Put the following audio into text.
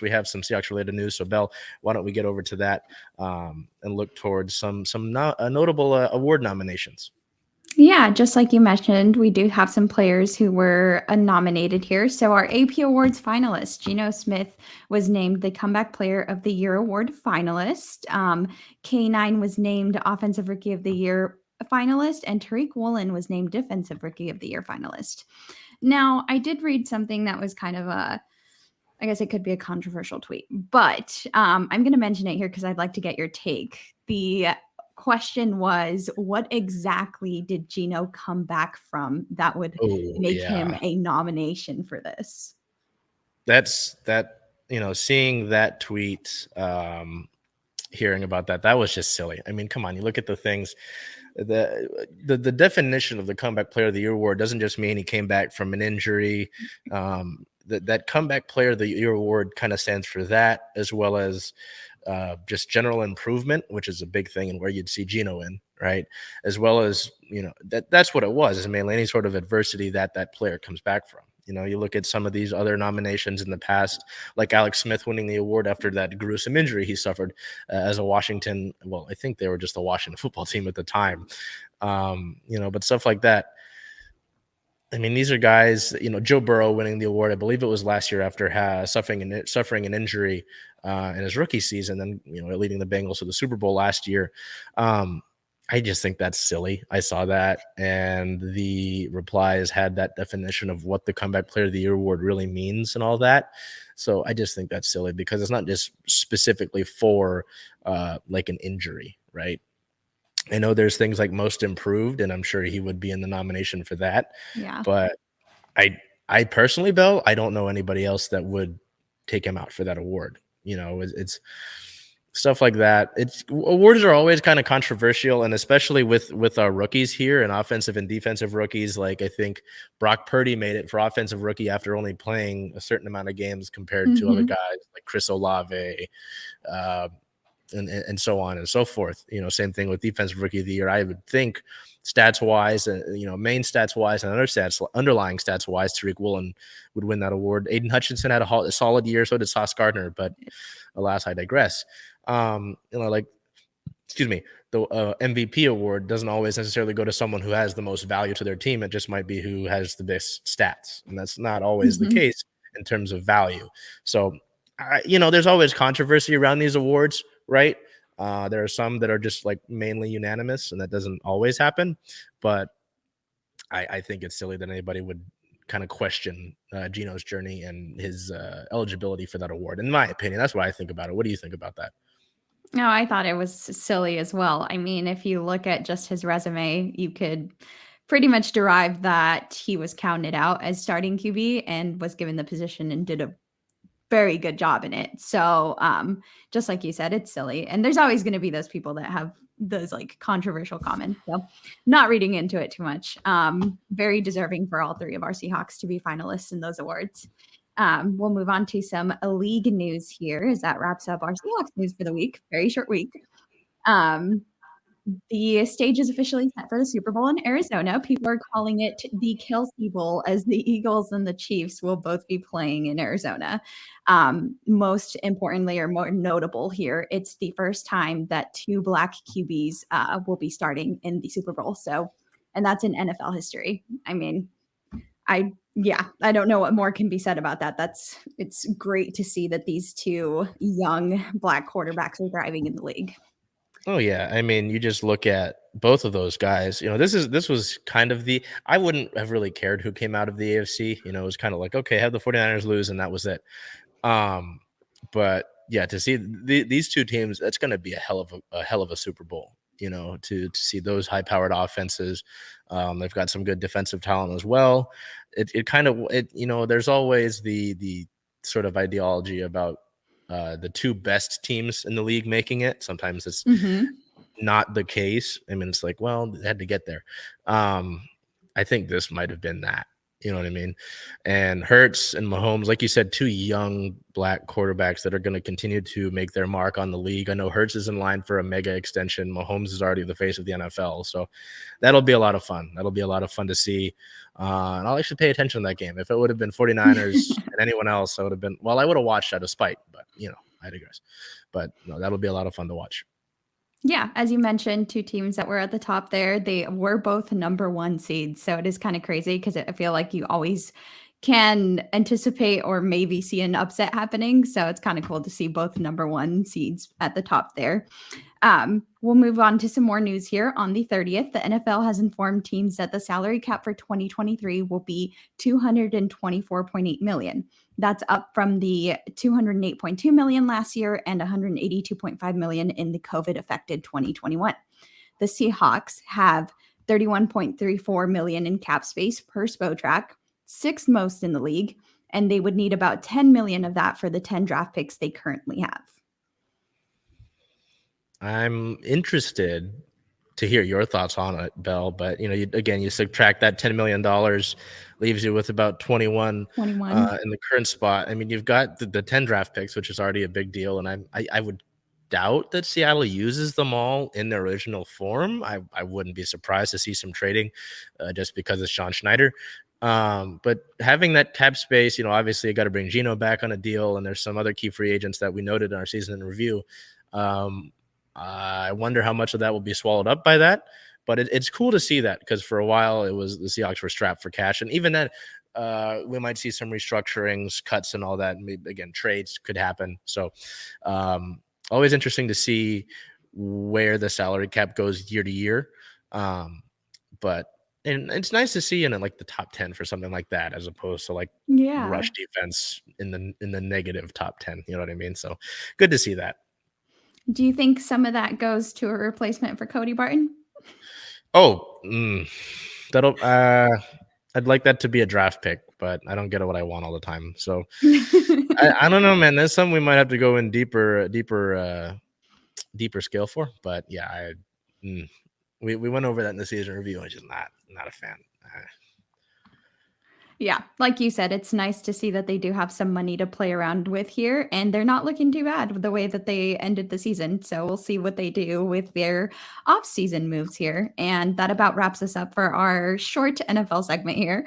we have some Seahawks related news. So Bel, why don't we get over to that and look towards some notable award nominations? Yeah, just like you mentioned, we do have some players who were nominated here. So our AP Awards finalist, Geno Smith, was named the Comeback Player of the Year award finalist. K9 was named Offensive Rookie of the Year finalist, and Tariq Woolen was named Defensive Rookie of the Year finalist. Now, I did read something that was kind of I guess it could be a controversial tweet, but I'm going to mention it here because I'd like to get your take. The question was, what exactly did Geno come back from that would make him a nomination for this? Seeing that tweet, hearing about that was just silly. I mean, come on, you look at the things. The definition of the Comeback Player of the Year award doesn't just mean he came back from an injury. That Comeback Player of the Year award kind of stands for that, as well as just general improvement, which is a big thing, and where you'd see Geno in, right? As well as, that's what it was, is mainly any sort of adversity that player comes back from. You look at some of these other nominations in the past, like Alex Smith winning the award after that gruesome injury he suffered as a Washington. Well, I think they were just the Washington football team at the time. But stuff like that. I mean, these are guys, Joe Burrow winning the award, I believe it was last year after suffering an injury in his rookie season, then, leading the Bengals to the Super Bowl last year. I just think that's silly. I saw that, and the replies had that definition of what the Comeback Player of the Year award really means and all that. So I just think that's silly, because it's not just specifically for like an injury, right? I know there's things like Most Improved, and I'm sure he would be in the nomination for that. Yeah. But I personally, Bel, I don't know anybody else that would take him out for that award. It's stuff like that. Awards are always kind of controversial, and especially with our rookies here and offensive and defensive rookies. Like, I think Brock Purdy made it for offensive rookie after only playing a certain amount of games compared to other guys like Chris Olave, and so on and so forth. Same thing with defensive rookie of the year. I would think stats wise, main stats wise and underlying stats wise, Tariq Woolen would win that award. Aiden Hutchinson had a solid year. So did Sauce Gardner, but alas, I digress. The MVP award doesn't always necessarily go to someone who has the most value to their team. It just might be who has the best stats. And that's not always the case in terms of value. So, there's always controversy around these awards, right? There are some that are just like mainly unanimous, and that doesn't always happen. But I think it's silly that anybody would kind of question Geno's journey and his eligibility for that award. In my opinion, that's what I think about it. What do you think about that? No, I thought it was silly as well. I mean, if you look at just his resume, you could pretty much derive that he was counted out as starting QB and was given the position and did a very good job in it. So just like you said, it's silly. And there's always going to be those people that have those like controversial comments. So not reading into it too much. Very deserving for all three of our Seahawks to be finalists in those awards. We'll move on to some league news here, as that wraps up our Seahawks news for the week. Very short week. The stage is officially set for the Super Bowl in Arizona. People are calling it the Kelsey Bowl, as the Eagles and the Chiefs will both be playing in Arizona. Most importantly, or more notable here, it's the first time that two Black QBs will be starting in the Super Bowl. And that's in NFL history. I mean, I don't know what more can be said about that. It's great to see that these two young Black quarterbacks are thriving in the league. Oh yeah, I mean, you just look at both of those guys. This was kind of I wouldn't have really cared who came out of the AFC. It was kind of like, okay, have the 49ers lose, and that was it. But yeah, to see these two teams, that's going to be a hell of a Super Bowl. To see those high-powered offenses. They've got some good defensive talent as well. There's always the sort of ideology about the two best teams in the league making it. Sometimes it's not the case. I mean, it's like, well, they had to get there. I think this might have been that. You know what I mean? And Hurts and Mahomes, like you said, two young black quarterbacks that are going to continue to make their mark on the league. I know Hurts is in line for a mega extension. Mahomes is already the face of the NFL. So that'll be a lot of fun. That'll be a lot of fun to see. And I'll actually pay attention to that game. If it would have been 49ers and anyone else, I would have been, well, I would have watched out of spite, but, I digress. But no, that'll be a lot of fun to watch. Yeah, as you mentioned, two teams that were at the top there, they were both number one seeds. So it is kind of crazy because I feel like you always can anticipate or maybe see an upset happening. So it's kind of cool to see both number one seeds at the top there. We'll move on to some more news here. On the 30th, the NFL has informed teams that the salary cap for 2023 will be $224.8 million. That's up from the $208.2 million last year and $182.5 million in the COVID-affected 2021. The Seahawks have $31.34 million in cap space per Spotrac, sixth most in the league, and they would need about $10 million of that for the 10 draft picks they currently have. I'm interested to hear your thoughts on it, Bel. But you subtract that $10 million, leaves you with about 21 in the current spot. I mean, you've got the 10 draft picks, which is already a big deal, and I would doubt that Seattle uses them all in their original form. I wouldn't be surprised to see some trading, just because it's Sean Schneider. But having that cap space, obviously you got to bring Geno back on a deal, and there's some other key free agents that we noted in our season in review. I wonder how much of that will be swallowed up by that, but it's cool to see that, because for a while it was the Seahawks were strapped for cash, and even then we might see some restructurings, cuts, and all that. And maybe, again, trades could happen. So always interesting to see where the salary cap goes year to year. But it's nice to see in like the top 10 for something like that, as opposed to like rush defense in the negative top 10. You know what I mean? So good to see that. Do you think some of that goes to a replacement for Cody Barton? Oh, that'll. I'd like that to be a draft pick, but I don't get what I want all the time. So I don't know, man. There's something we might have to go in deeper scale for. But yeah, we went over that in the season review. I'm just not a fan. Yeah, like you said, it's nice to see that they do have some money to play around with here, and they're not looking too bad with the way that they ended the season. So we'll see what they do with their off-season moves here. And that about wraps us up for our short NFL segment here.